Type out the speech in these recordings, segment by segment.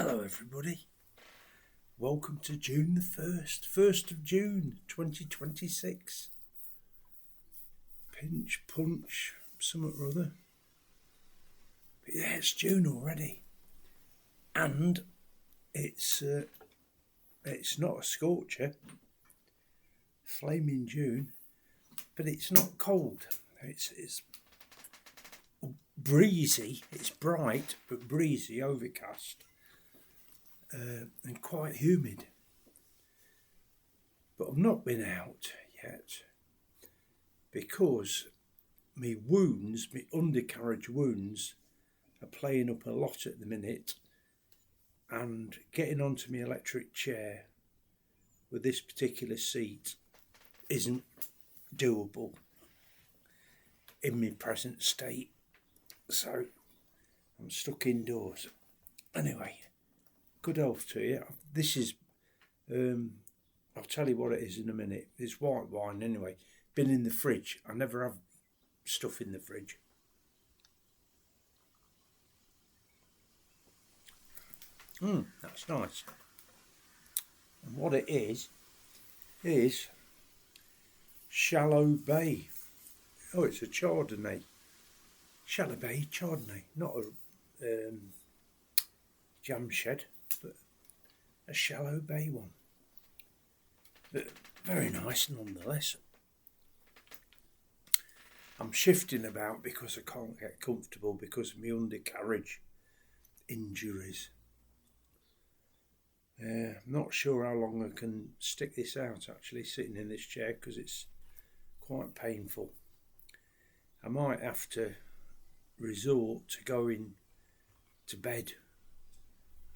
Hello everybody, welcome to June the 1st of June 2026. Pinch, punch, something or other. But yeah, it's June already. And it's not a scorcher, flaming June, but it's not cold. It's breezy, it's bright but breezy, overcast. And quite humid, but I've not been out yet because my undercarriage wounds are playing up a lot at the minute, and getting onto my electric chair with this particular seat isn't doable in my present state, so I'm stuck indoors. Anyway, good health to you. This is, I'll tell you what it is in a minute. It's white wine anyway. Been in the fridge. I never have stuff in the fridge. That's nice. And what it is Shallow Bay. Oh, it's a Chardonnay. Shallow Bay Chardonnay, not a jam shed, but a Shallow Bay one. But very nice nonetheless. I'm shifting about because I can't get comfortable because of my undercarriage injuries. I'm not sure how long I can stick this out actually, sitting in this chair, because it's quite painful. I might have to resort to going to bed.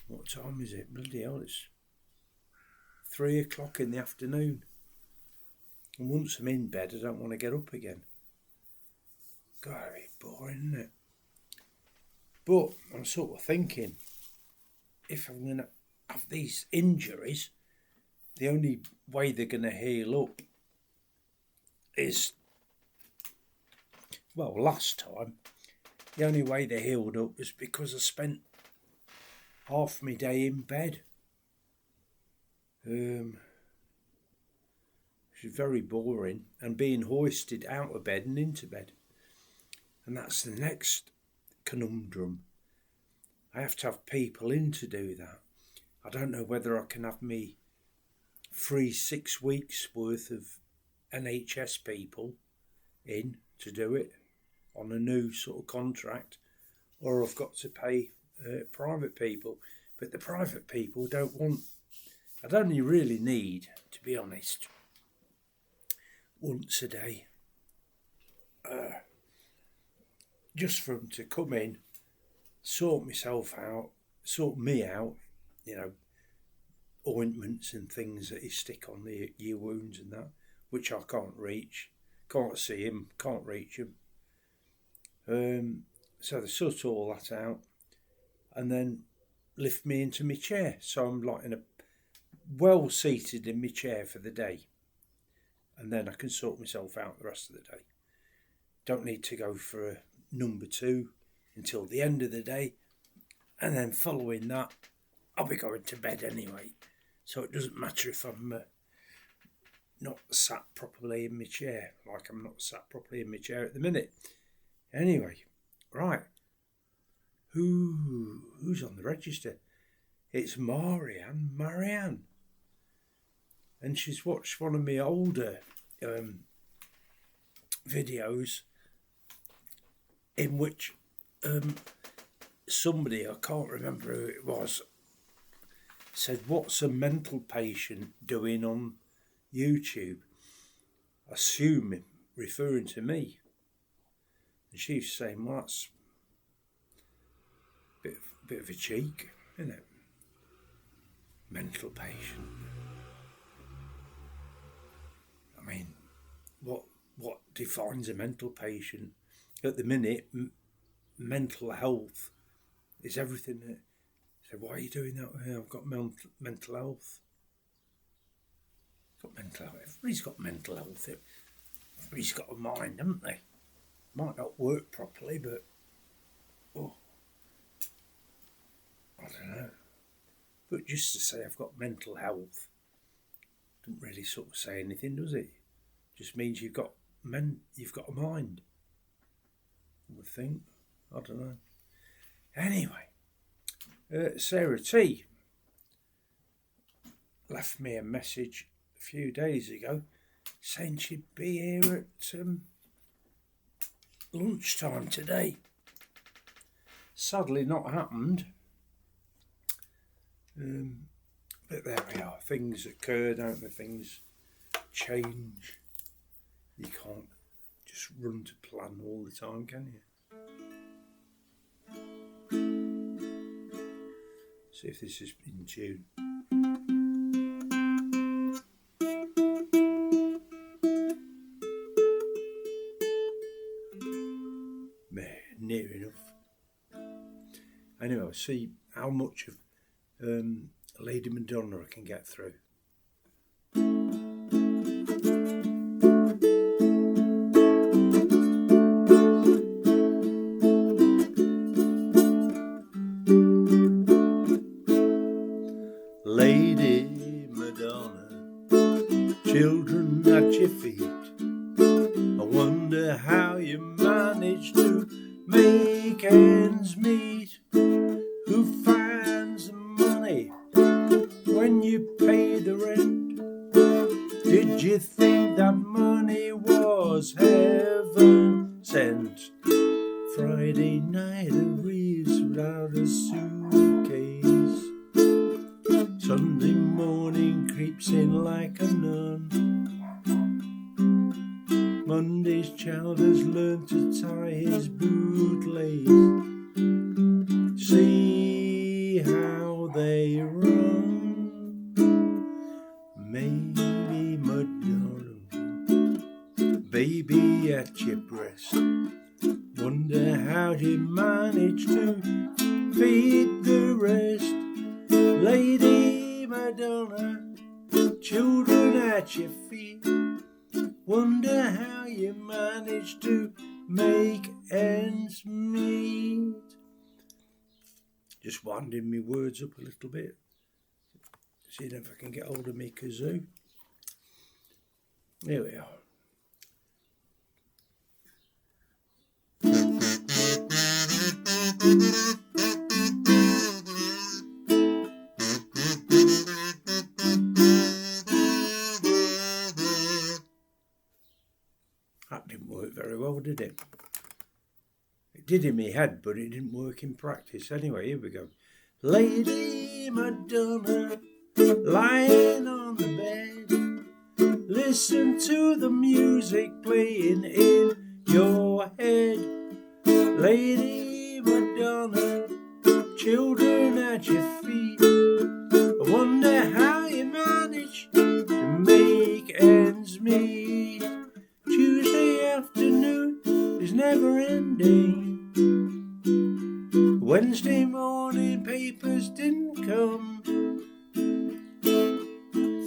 What time is it? Bloody hell, it's 3 o'clock in the afternoon. And once I'm in bed, I don't want to get up again. God, it's boring, isn't it? But I'm sort of thinking, if I'm going to have these injuries, the only way they're going to heal up is, well, last time, the only way they healed up was because I spent half my day in bed. Which is very boring, and being hoisted out of bed and into bed. And that's the next conundrum. I have to have people in to do that. I don't know whether I can have me free 6 weeks worth of NHS people in to do it on a new sort of contract, or I've got to pay private people. But the private people don't want, I'd only really need, to be honest, once a day, just for them to come in, sort me out, you know, ointments and things that you stick on your wounds and that, which I can't reach, can't see him, can't reach him. So they sort all that out and then lift me into my chair, so I'm like well seated in my chair for the day, and then I can sort myself out the rest of the day. Don't need to go for a number 2 until the end of the day, and then following that I'll be going to bed anyway, so it doesn't matter if I'm not sat properly in my chair, like I'm not sat properly in my chair at the minute. Anyway, right, who's on the register? It's Marianne, and she's watched one of my older videos in which somebody, I can't remember who it was, said, what's a mental patient doing on YouTube? Assuming, referring to me. And she's saying, well, that's a bit of a cheek, isn't it? Mental patient. I mean, what defines a mental patient? At the minute, mental health is everything. So why are you doing that? I've got mental health. Got mental health. Everybody's got mental health. Everybody's got a mind, haven't they? Might not work properly, but I don't know. But just to say I've got mental health doesn't really sort of say anything, does it? Just means you've got a mind. I would think. I don't know. Anyway, Sarah T left me a message a few days ago saying she'd be here at lunchtime today. Sadly not happened. But there we are. Things occur, don't they? Things change. You can't just run to plan all the time, can you? See if this is in tune. Near enough. Anyway, I'll see how much of Lady Madonna I can get through. Lady Madonna, children at your feet, I wonder how you manage to make ends meet. Who finds the money when you pay the rent? Did you think that money was heaven sent? Friday night arrives without a suitcase. Sunday morning creeps in like a nun. Monday's child has learned to tie his bootlace. See how they run. Maybe Madonna, baby at your breast. Wonder how you manage to feed the rest. Lady Madonna, children at your feet. Wonder how you manage to make ends meet. Just winding me words up a little bit. Seeing if I can get hold of me kazoo. Here we are. That didn't work very well, did it? It did in my head, but it didn't work in practice. Anyway, here we go. Lady Madonna, lying on the bed, listen to the music playing in your head. Lady Madonna, children at your feet, I wonder how you manage to make ends meet. Tuesday afternoon is never ending. Wednesday morning papers didn't come.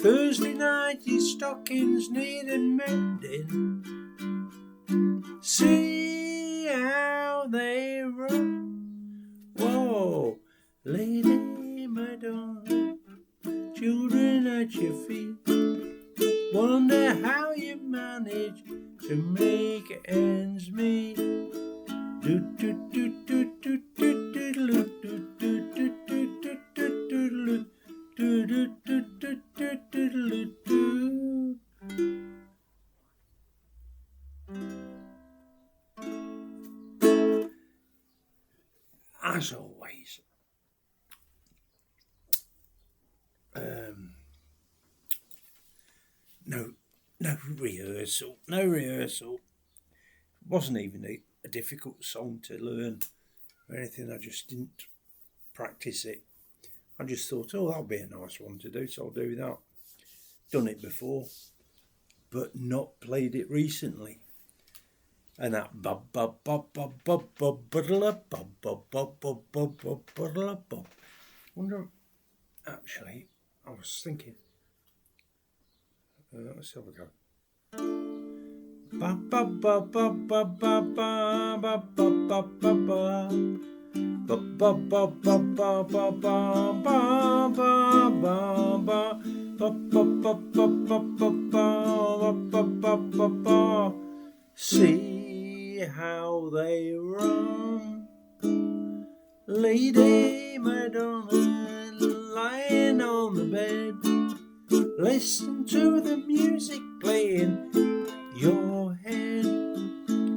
Thursday night your stockings needed mending. See how they run. Whoa, Lady Madonna, children at your feet. Wonder how you manage to make ends meet. Do do do do do do do do do do do do do do do. As always, no rehearsal. It wasn't even a difficult song to learn or anything. I just didn't practice it. I just thought, oh, that'll be a nice one to do, so I'll do that. Done it before, but not played it recently. And that wonder, actually, I was thinking, let's have a go. Ba ba ba ba ba ba ba ba ba ba ba ba Ba ba ba ba ba ba ba ba ba ba ba ba. See how they run, Lady Madonna lying on the bed. Listen to the music playing your head,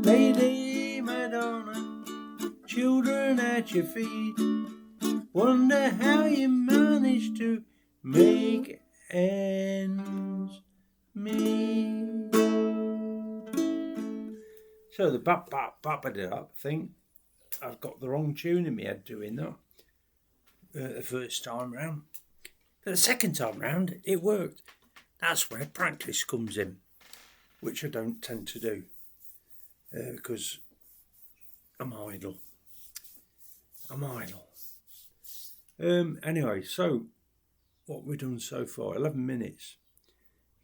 Lady Madonna. Children at your feet, wonder how you manage to make ends meet. So the bap bap bap thing, I've got the wrong tune in my head doing that the first time round. But the second time round, it worked. That's where practice comes in, which I don't tend to do because I'm idle. Anyway, so what we've done so far, 11 minutes.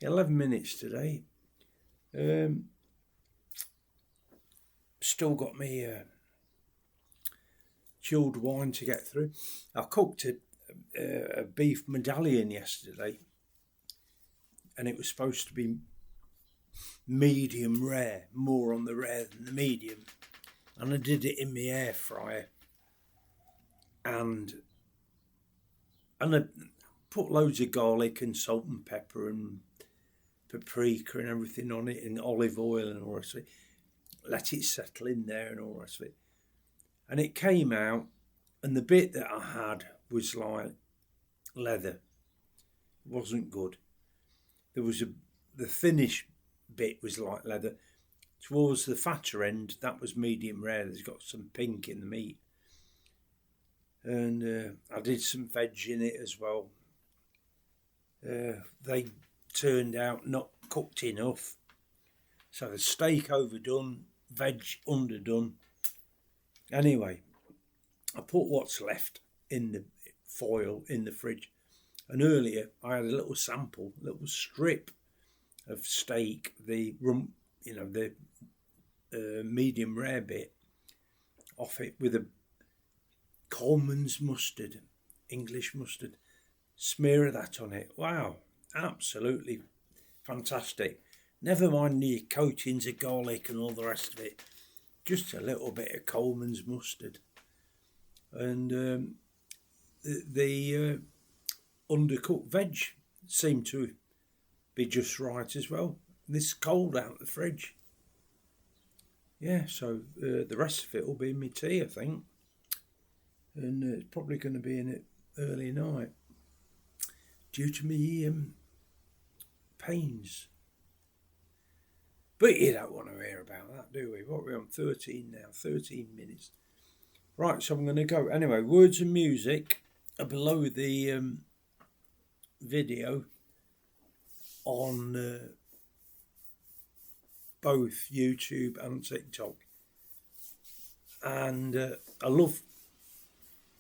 11 minutes today. Still got me chilled wine to get through. I cooked a beef medallion yesterday, and it was supposed to be medium rare, more on the rare than the medium, and I did it in my air fryer, and I put loads of garlic and salt and pepper and paprika and everything on it, and olive oil and all the rest of it. Let it settle in there and all the rest of it. And it came out, and the bit that I had was like leather. It wasn't good. There was the finish bit was like leather. Towards the fatter end, that was medium rare. There's got some pink in the meat. And I did some veg in it as well. They turned out not cooked enough. So the steak overdone, veg underdone. Anyway, I put what's left in the foil in the fridge. And earlier I had a little sample, a little strip of steak, the rump, the medium rare bit off it with a Coleman's mustard, English mustard. Smear of that on it. Wow, absolutely fantastic. Never mind the coatings of garlic and all the rest of it. Just a little bit of Coleman's mustard. And the undercooked veg seemed to be just right as well. This is cold out the fridge. Yeah, so the rest of it will be in my tea, I think. And it's probably going to be in it early night due to me pains. But you don't want to hear about that, do we? What, we're on 13 now, 13 minutes. Right, so I'm going to go. Anyway, words and music are below the video on both YouTube and TikTok. And I love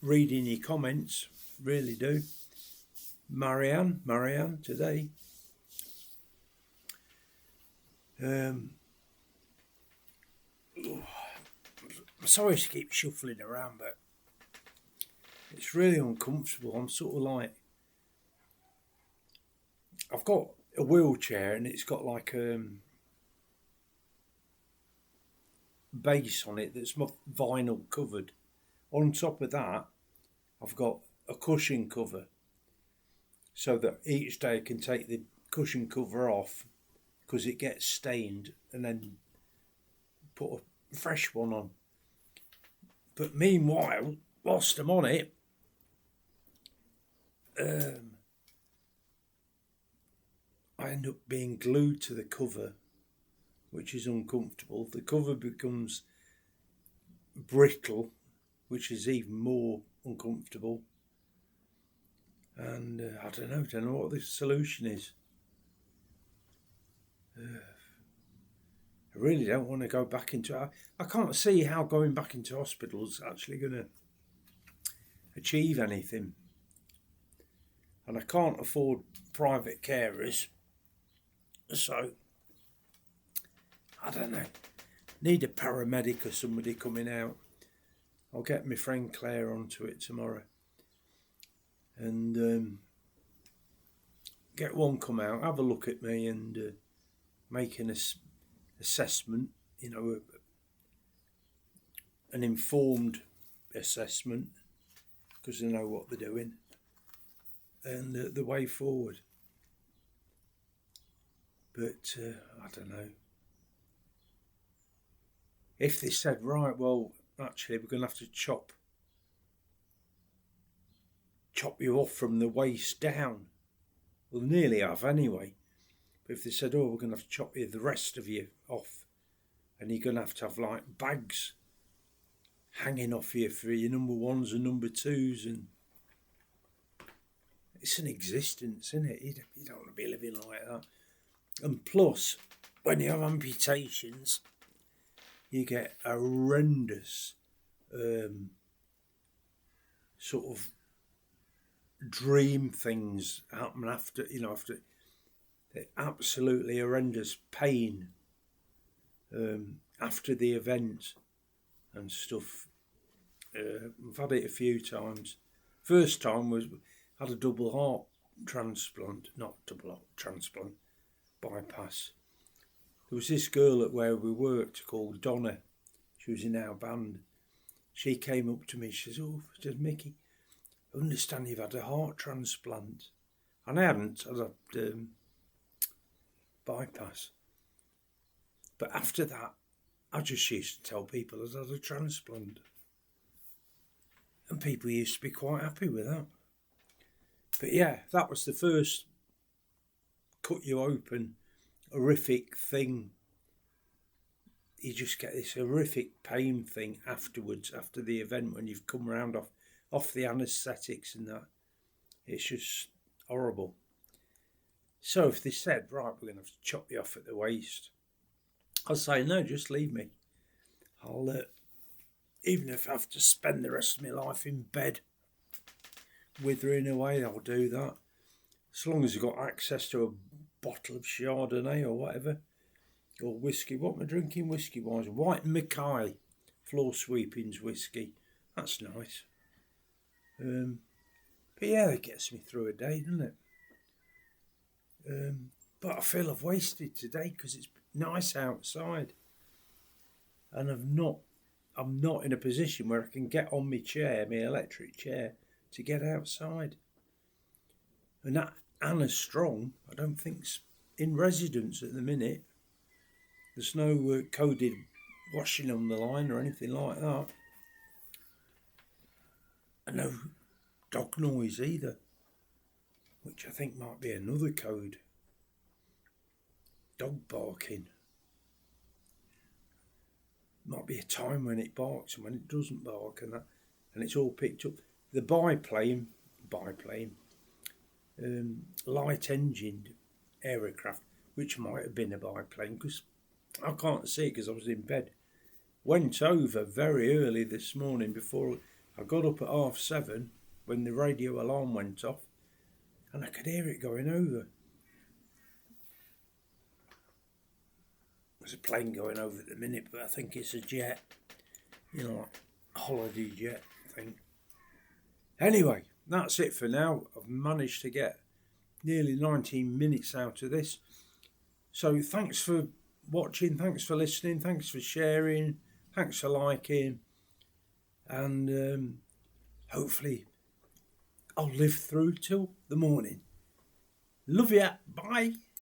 reading your comments, really do. Marianne today. I'm sorry to keep shuffling around, but it's really uncomfortable. I'm sort of like, I've got a wheelchair and it's got like base on it that's vinyl covered. On top of that, I've got a cushion cover so that each day I can take the cushion cover off because it gets stained and then put a fresh one on. But meanwhile, whilst I'm on it, I end up being glued to the cover, which is uncomfortable. The cover becomes brittle, which is even more uncomfortable. And I don't know what the solution is. I really don't want to go back into it. I can't see how going back into hospital is actually going to achieve anything. And I can't afford private carers. So, I don't know. Need a paramedic or somebody coming out. I'll get my friend Claire onto it tomorrow and get one come out, have a look at me and make an assessment, you know, an informed assessment, because they know what they're doing and the way forward. But I don't know. If they said, right, well, actually, we're going to have to chop you off from the waist down. Well, nearly have anyway. But if they said, oh, we're going to have to chop you, the rest of you off, and you're going to have like bags hanging off you for your number ones and number twos, and it's an existence, isn't it? You don't want to be living like that. And plus, when you have amputations, you get horrendous sort of dream things happen after the absolutely horrendous pain after the event and stuff. I've had it a few times. First time was had a double heart transplant, not double heart transplant, bypass. There was this girl at where we worked called Donna. She was in our band. She came up to me. She says, Mickey, I understand you've had a heart transplant. And I hadn't. I had bypass. But after that, I just used to tell people I'd had a transplant. And people used to be quite happy with that. But yeah, that was the first cut you open, horrific thing. You just get this horrific pain thing afterwards, after the event, when you've come round off the anaesthetics and that. It's just horrible. So if they said, right, we're going to have to chop you off at the waist, I'll say, no, just leave me. I'll, even if I have to spend the rest of my life in bed, withering away, I'll do that. As long as I've got access to a bottle of Chardonnay or whatever, or whiskey. What am I drinking whiskey-wise? White Mackay floor sweepings whiskey. That's nice. But yeah, it gets me through a day, doesn't it? But I feel I've wasted today because it's nice outside, and I'm not in a position where I can get on my chair, my electric chair, to get outside. And that Anna Strong, I don't think's in residence at the minute. There's no coded washing on the line or anything like that. And no dog noise either, which I think might be another code. Dog barking. Might be a time when it barks and when it doesn't bark and that, and it's all picked up. The biplane, light-engined aircraft, which might have been a biplane, because I can't see it because I was in bed, went over very early this morning before I got up at 7:30 when the radio alarm went off, and I could hear it going over. There's a plane going over at the minute, but I think it's a jet, like a holiday jet thing. Anyway, that's it for now. I've managed to get nearly 19 minutes out of this. So thanks for watching, thanks for listening, thanks for sharing, thanks for liking, and hopefully I'll live through till the morning. Love ya, bye.